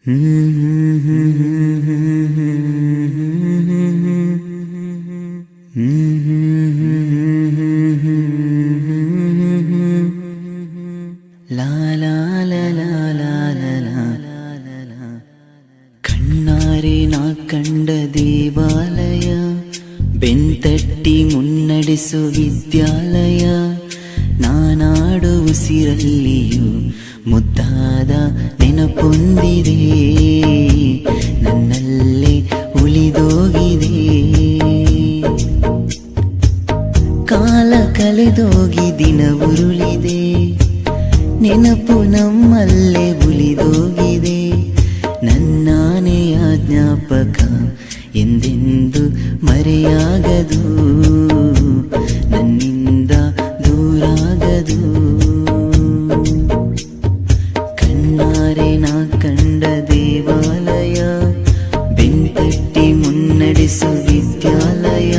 ಲಾ ಲಾ ಲಾ ಲಾ ಲಾ ಲಾ ಲಾ. ಕಣ್ಣಾರೆ ನಾ ಕಂಡ ದೇವಾಲಯ, ಬೆಂತಟ್ಟಿ ಮುನ್ನಡೆಸು ವಿದ್ಯಾಲಯ. ನಾನಾಡು ಉಸಿರಲ್ಲಿಯೂ ಮುದ್ದಾದ ನೆನಪೊಂದಿದೆ, ನನ್ನಲ್ಲೇ ಉಳಿದೋಗಿದೆ. ಕಾಲ ಕಳೆದೋಗಿ ದಿನ ಉರುಳಿದೆ, ನೆನಪು ನಮ್ಮಲ್ಲೇ ಉಳಿದೋಗಿದೆ. ನನ್ನಾನೆಯ ಜ್ಞಾಪಕ ಎಂದೆಂದು ಮರೆಯಾಗದು, ನನ್ನಿಂದ ದೂರಾಗದು. ಕಣ್ಣಾರೆ ನಾ ಕಂಡ ದೇವಾಲಯ, ಬೆಂತಟ್ಟಿ ಮುನ್ನಡೆಸು ವಿದ್ಯಾಲಯ.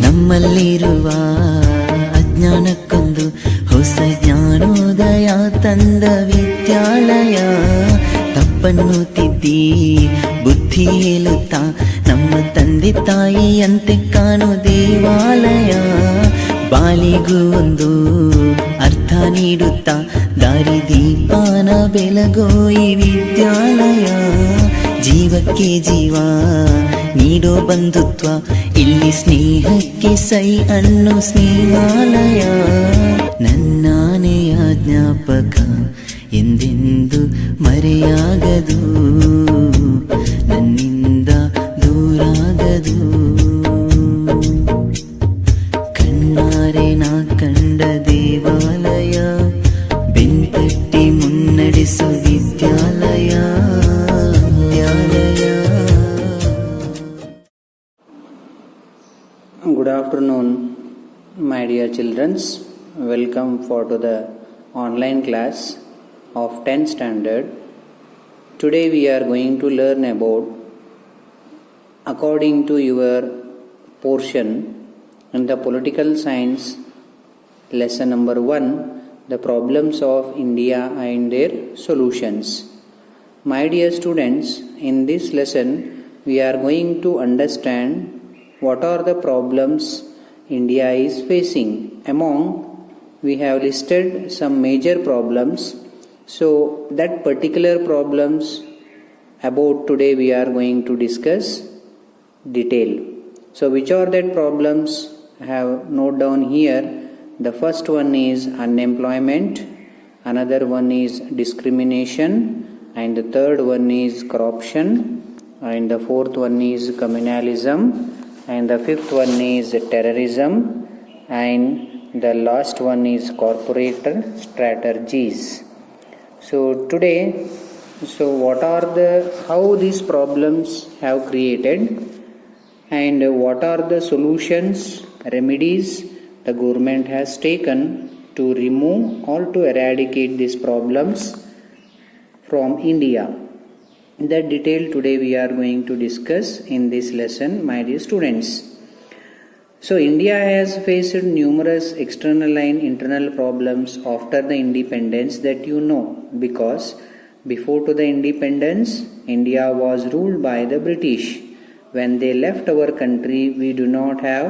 ನಮ್ಮಲ್ಲಿರುವ ಅಜ್ಞಾನಕ್ಕೊಂದು ಹೊಸ ಜ್ಞಾನೋದಯ ತಂದ ವಿದ್ಯಾಲಯ. ತಪ್ಪನ್ನು ತಿದ್ದಿ ಬುದ್ಧಿ ಹೇಳುತ್ತಾ ನಮ್ಮ ತಂದೆ ತಾಯಿಯಂತೆ ಕಾಣೋ ದೇವಾಲಯ. ಬಾಳಿಗೂ ಒಂದು ಅರ್ಥ ನೀಡುತ್ತಾ ದಾರಿ ದೀಪಾನ ಬೆಳಗೋ ಈ ವಿದ್ಯಾಲಯ. ಜೀವಕ್ಕೆ ಜೀವ ನೀಡೋ ಬಂಧುತ್ವ, ಇಲ್ಲಿ ಸ್ನೇಹಕ್ಕೆ ಸೈ ಅನ್ನೋ ಸ್ನೇಹಾಲಯ. ನನ್ನಾನೆಯ ಜ್ಞಾಪಕ ಎಂದೆಂದು ಮರೆಯಾಗದು, ನನ್ನಿಂದ ದೂರಾಗದು. ಕಣ್ಣಾರೆ ನಾ ಕಂಡ ದೇವಾಲಯ, ಬೆಂತಟ್ಟಿ ಮುನ್ನಡೆಸು ವಿದ್ಯಾಲಯ. Good afternoon, my dear children. Welcome for to the online class of 10th standard. Today we are going to learn about, according to your portion in the political science lesson number 1, the problems of India and their solutions. My dear students, in this lesson we are going to understand what are the problems India is facing. Among, we have listed some major problems. So that particular problems about today we are going to discuss detail. So which are that problems? I have note down here. The first one is unemployment, another one is discrimination, and the third one is corruption, and the fourth one is communalism, and the fifth one is terrorism, and the last one is corporate strategies. So today, what are how these problems have created, and what are the solutions, remedies the government has taken to remove or to eradicate these problems from India. That detail today we are going to discuss in this lesson, my dear students. So India has faced numerous external and internal problems after the independence, that you know, because before to the independence India was ruled by the British. When they left our country, we do not have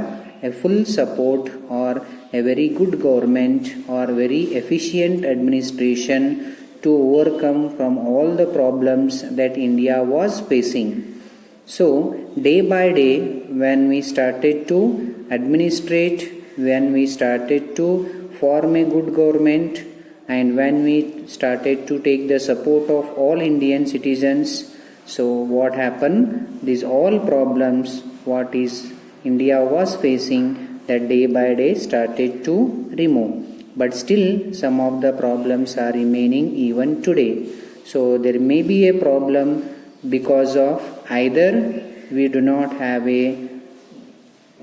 a full support or a very good government or very efficient administration to overcome from all the problems that India was facing. So day by day, when we started to administrate, when we started to form a good government, and when we started to take the support of all Indian citizens, so what happened? These all problems what is India was facing, that day by day started to remove. but still some of the problems are remaining even today. So there may be a problem because of either we do not have a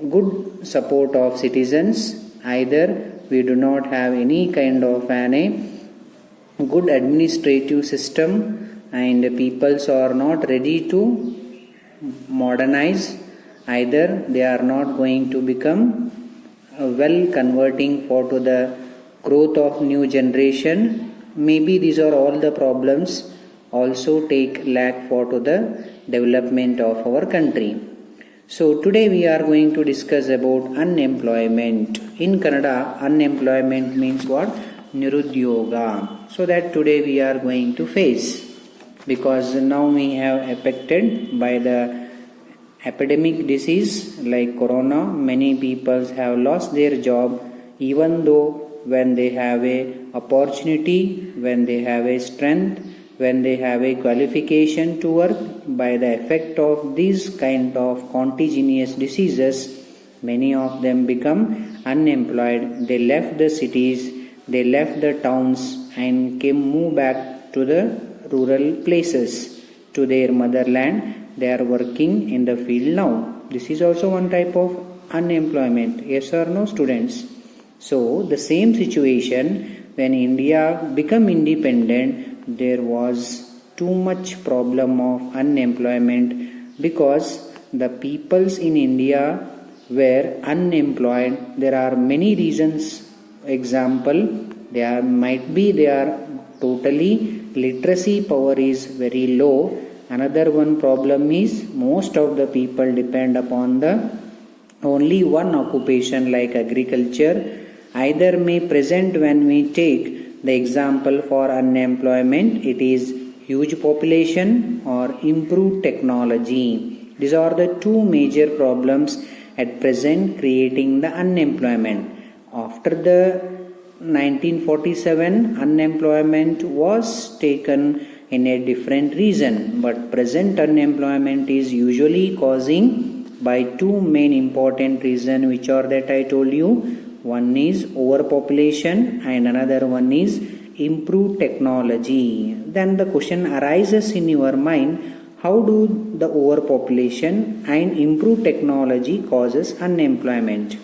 good support of citizens, either we do not have any kind of a good administrative system, and peoples are not ready to modernize, either they are not going to become well converting for to the growth of new generation. Maybe these are all the problems also take lack for to the development of our country. So today we are going to discuss about unemployment. In Kannada, unemployment means what? Nirudyoga. So that today we are going to face, because now we have affected by the epidemic disease like corona. Many people have lost their job, even though when they have a opportunity, when they have a strength, when they have a qualification to work, by the effect of these kind of contagious diseases, many of them become unemployed. They left the cities, they left the towns and moved back to the rural places, to their motherland. They are working in the field now. This is also one type of unemployment. Yes or no, students? So the same situation when India became independent, there was too much problem of unemployment, because the peoples in India were unemployed. There are many reasons. Example, they are totally literacy power is very low. Another one problem is most of the people depend upon the only one occupation like agriculture. Either may present when we take the example for unemployment, it is huge population or improved technology. These are the two major problems at present creating the unemployment. After the 1947, unemployment was taken in a different reason, but present unemployment is usually causing by two main important reasons, which are that I told you. One is overpopulation and another one is improved technology. Then the question arises in your mind, how do the overpopulation and improved technology causes unemployment?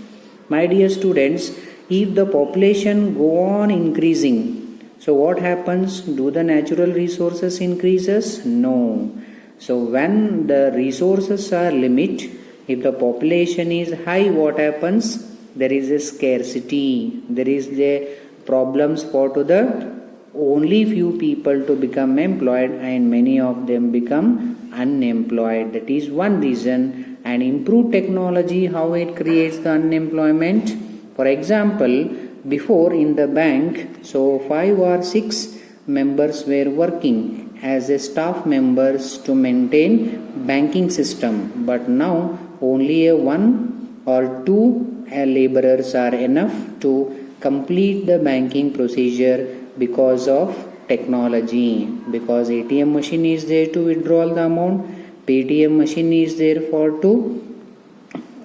My dear students, if the population go on increasing, so what happens? Do the natural resources increases? No. So when the resources are limited, if the population is high, what happens? There is a scarcity. There is a problems for to the only few people to become employed, and many of them become unemployed. That is one reason. And improved technology, how it creates the unemployment? For example, before in the bank, so 5 or 6 members were working as a staff members to maintain banking system, but now only a 1 or 2 laborers are enough to complete the banking procedure because of technology. Because ATM machine is there to withdraw the amount, PTM machine is there for to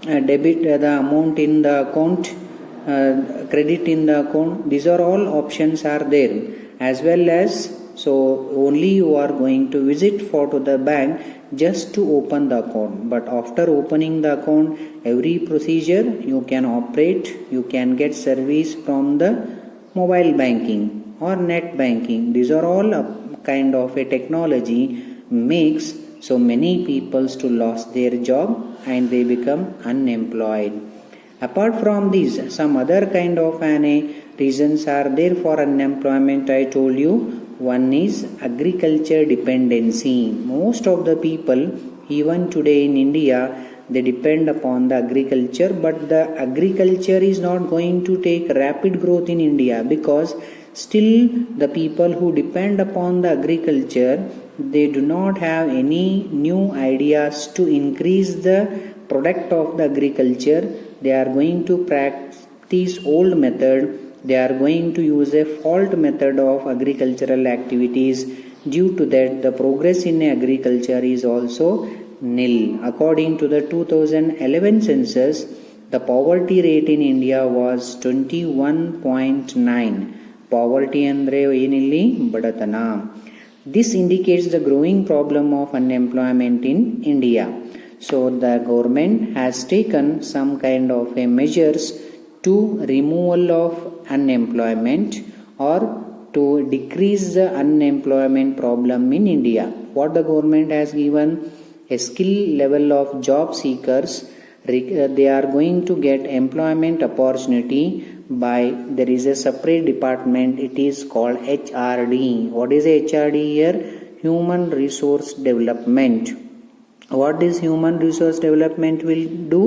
debit the amount in the account, credit in the account. These are all options are there, as well as so only you are going to visit for to the bank just to open the account. But after opening the account, every procedure you can operate, you can get service from the mobile banking or net banking. These are all a kind of a technology makes so many peoples to lost their job and they become unemployed. Apart from these, some other kind of reasons are there for unemployment. I told you, one is agriculture dependency. Most of the people, even today in India, they depend upon the agriculture, but the agriculture is not going to take rapid growth in India, because still the people who depend upon the agriculture, they do not have any new ideas to increase the product of the agriculture. They are going to practice old method. They are going to use a fault method of agricultural activities. Due to that, the progress in agriculture is also nil. According to the 2011 census, The poverty rate in India was 21.9. Poverty andre ಏನili ಬಡತನ. This indicates the growing problem of unemployment in India. So the government has taken some kind of a measures to removal of unemployment or to decrease the unemployment problem in India. What the government has given? A skill level of job seekers, they are going to get employment opportunity by, there is a separate department, it is called HRD. What is HRD here? Human Resource Development. What this human resource development will do?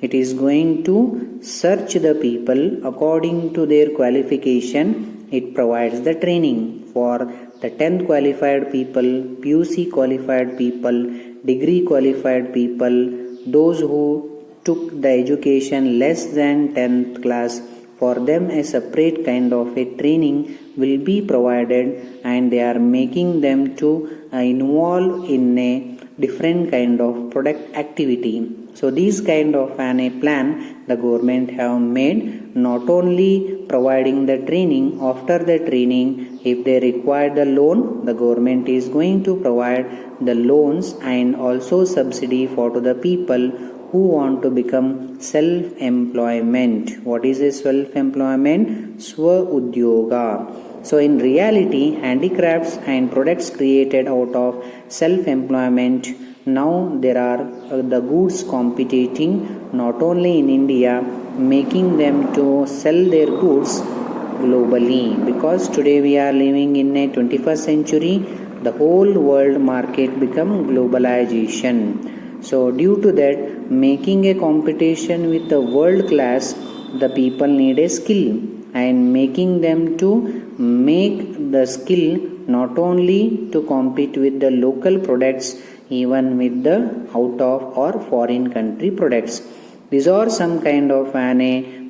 It is going to search the people according to their qualification. It provides the training for the 10th qualified people, PUC qualified people, degree qualified people, those who took the education less than 10th class. For them a separate kind of a training will be provided, and they are making them to involve in a different kind of product activity. So these kind of a plan the government have made, not only providing the training, after the training if they require the loan, the government is going to provide the loans and also subsidy for to the people who want to become self-employment. What is a self-employment? Swa-udyoga. So in reality, handicrafts and products created out of self-employment, now there are the goods competing not only in India, making them to sell their goods globally, because today we are living in a 21st century, the whole world market become globalization. So due to that, making a competition with the world class, the people need a skill, and making them to make the skill not only to compete with the local products, even with the out of or foreign country products. These are some kind of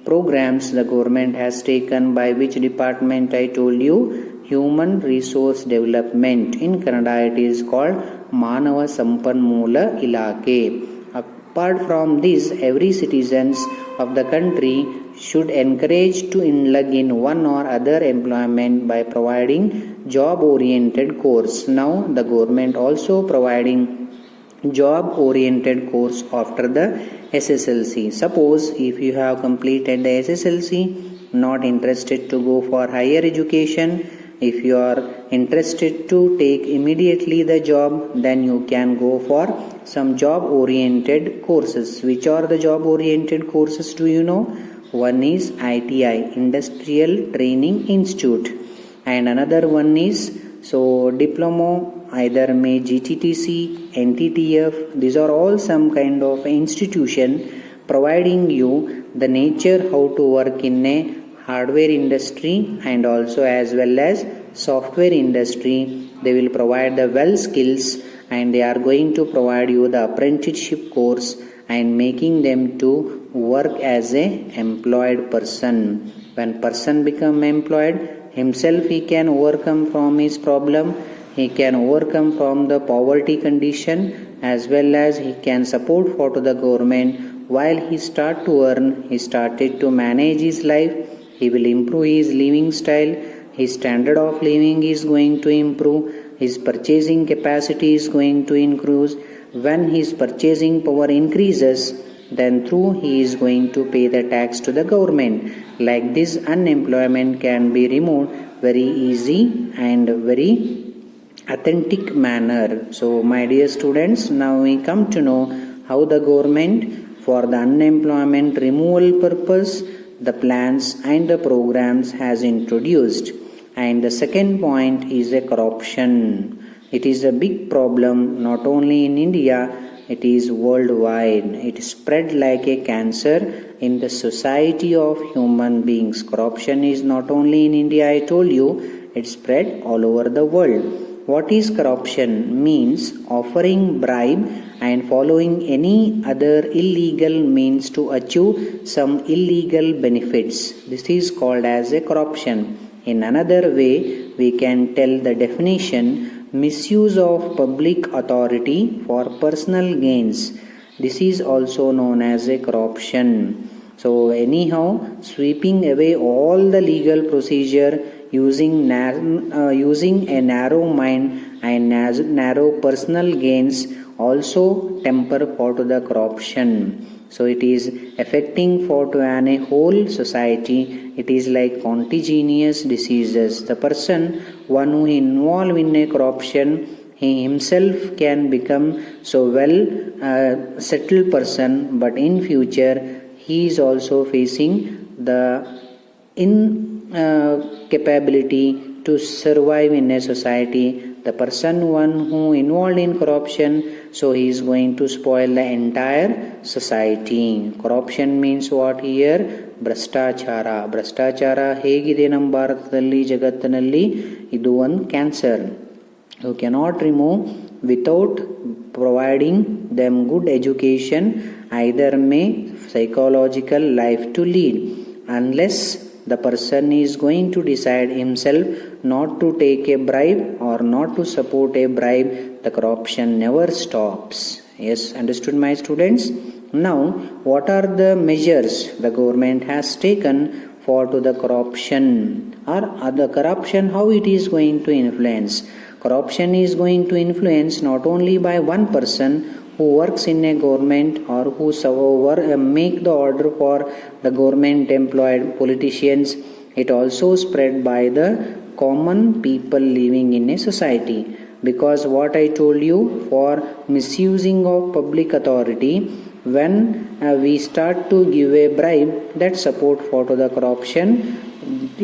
programs the government has taken, by which department I told you, Human Resource Development. In Kannada it is called Manava Sampanmoola Ilake. Apart from this, every citizens of the country should encourage to indulge in one or other employment by providing job oriented course. Now the government also providing job oriented course after the SSLC. Suppose if you have completed the SSLC, not interested to go for higher education, if you are interested to take immediately the job, then you can go for some job oriented courses. Which are the job oriented courses, do you know? One is ITI, Industrial Training Institute, and another one is diploma, either may GTTC, NTTF. These are all some kind of institution providing you the nature how to work in a hardware industry and also as well as software industry. They will provide the well skills, and they are going to provide you the apprenticeship course and making them to work as a employed person. When person become employed, himself he can overcome from his problem, he can overcome from the poverty condition, as well as he can support for to the government. While he start to earn, he started to manage his life, he will improve his living style, his standard of living is going to improve, his purchasing capacity is going to increase. When his purchasing power increases, then through he is going to pay the tax to the government. Like this, unemployment can be removed very easy and very authentic manner. So my dear students, now we come to know how the government for the unemployment removal purpose, the plans and the programs has introduced. And the second point is a corruption. It is a big problem not only in India, it is worldwide. It spread like a cancer in the society of human beings. Corruption is not only in India, I told you, it spread all over the world. What is corruption? Means offering bribe and following any other illegal means to achieve some illegal benefits. This is called as a corruption. In another way, we can tell the definition: misuse of public authority for personal gains. This is also known as a corruption. So anyhow, sweeping away all the legal procedure using a narrow mind and narrow personal gains also temper for to the corruption. So it is affecting for to a whole society. It is like contagious diseases. The person, one who involved in a corruption, he himself can become so well settled person, but in future he is also facing the incapability to survive in a society. The person one who involved in corruption, so he is going to spoil the entire society. Corruption means what here? ಭ್ರಷ್ಟಾಚಾರ ಹೇಗಿದೆ ನಮ್ಮ ಭಾರತದಲ್ಲಿ, ಜಗತ್ತಿನಲ್ಲಿ ಇದು ಒಂದು cancer. You cannot remove without providing them good education, either may psychological life to lead. Unless the person is going to decide himself not to take a bribe or not to support a bribe, the corruption never stops. Yes, understood my students? Now, what are the measures the government has taken for to the corruption, or the corruption, how it is going to influence? Corruption is going to influence not only by one person who works in a government or who make the order for the government employed politicians. It also spread by the common people living in a society. Because what I told you, for misusing of public authority, when we start to give a bribe, that support for to the corruption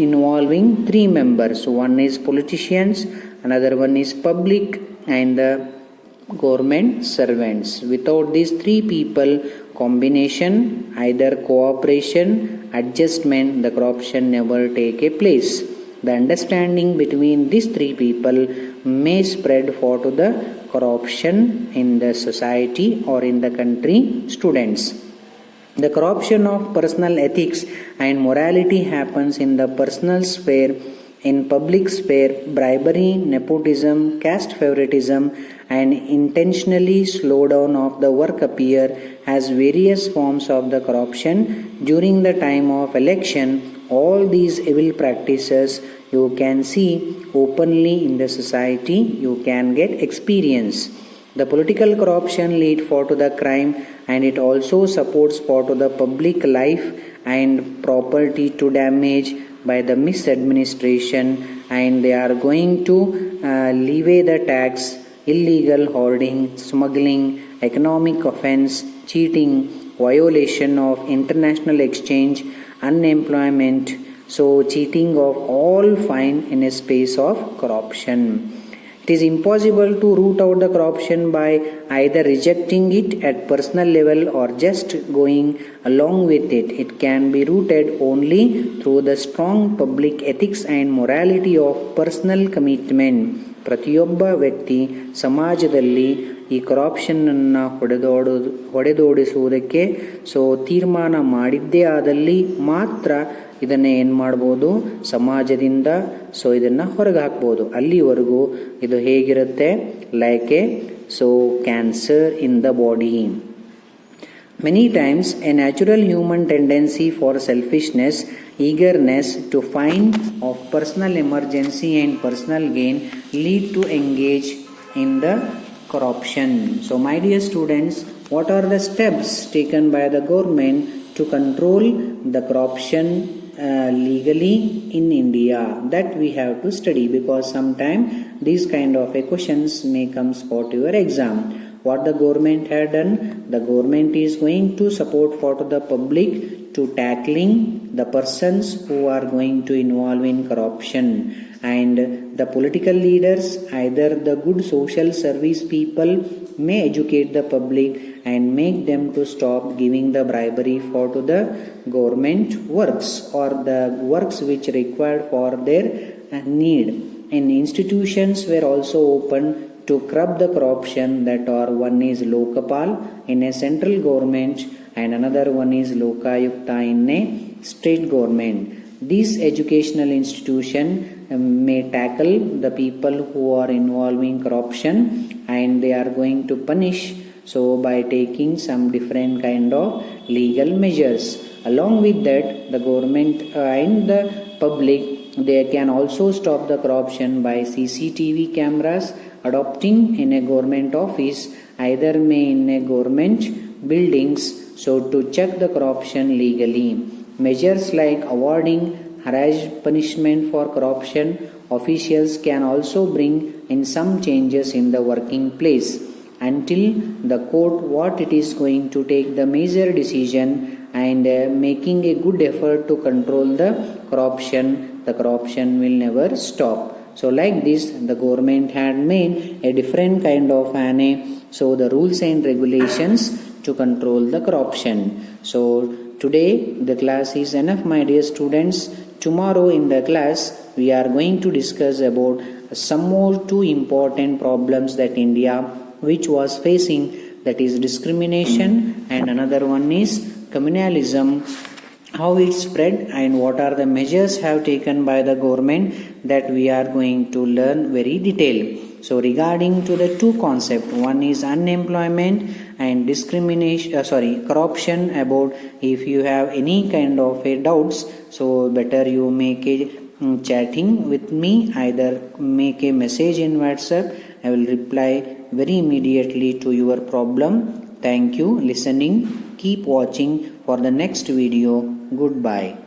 involving three members. One is politicians, another one is public, and the government servants. Without these three people combination, either cooperation, adjustment, the corruption never take a place. The understanding between these three people may spread for to the corruption in the society or in the country. Students, the corruption of personal ethics and morality happens in the personal sphere. In public sphere, bribery, nepotism, caste favoritism, and intentionally slowdown of the work appear as various forms of the corruption. During the time of election, all these evil practices you can see openly in the society, you can get experience. The political corruption lead for to the crime, and it also supports for to the public life and property to damage by the misadministration, and they are going to levy the tax, illegal hoarding, smuggling, economic offense, cheating, violation of international exchange, unemployment. So cheating of all fine in a space of corruption. It is impossible to root out the corruption by either rejecting it at personal level or just going along with it. It can be rooted only through the strong public ethics and morality of personal commitment. ಪ್ರತಿಯೊಬ್ಬ ವ್ಯಕ್ತಿ ಸಮಾಜದಲ್ಲಿ ಈ ಕರಪ್ಷನನ್ನು ಹೊಡೆದೋಡಿಸುವುದಕ್ಕೆ ತೀರ್ಮಾನ ಮಾಡಿದ್ದೇ ಆದಲ್ಲಿ ಮಾತ್ರ ಇದನ್ನು ಏನು ಮಾಡ್ಬೋದು, ಸಮಾಜದಿಂದ ಇದನ್ನು ಹೊರಗೆ ಹಾಕ್ಬೋದು. ಅಲ್ಲಿವರೆಗೂ ಇದು ಹೇಗಿರುತ್ತೆ, like A cancer in the body. Many times a natural human tendency for selfishness, eagerness to find of personal emergency and personal gain lead to engage in the corruption. So my dear students, what are the steps taken by the government to control the corruption legally in India? That we have to study, because sometime these kind of questions may come for your exam. What the government had done, the government is going to support for the public to tackling the persons who are going to involve in corruption, and the political leaders, either the good social service people, may educate the public and make them to stop giving the bribery for to the government works or the works which required for their need. And institutions were also open to curb the corruption, that are one is Lokapal in a central government and another one is Lokayukta in a state government. These educational institution may tackle the people who are involving corruption, and they are going to punish by taking some different kind of legal measures. Along with that, the government and the public, they can also stop the corruption by CCTV cameras adopting in a government office, either may in a government buildings, so to check the corruption legally. Measures like awarding harsh punishment for corruption officials can also bring in some changes in the working place. Until the court what it is going to take the major decision and making a good effort to control the corruption will never stop. So like this, the government had made a different kind of the rules and regulations to control the corruption. So today the class is enough, my dear students. Tomorrow in the class we are going to discuss about some more two important problems that India which was facing, that is discrimination, and another one is communalism, how it spread and what are the measures have taken by the government, that we are going to learn very detailed. So regarding to the two concepts, one is unemployment and corruption. About if you have any kind of a doubts, so better you make a chatting with me, either make a message in WhatsApp. I will reply very immediately to your problem. Thank you listening. Keep watching for the next video. Goodbye.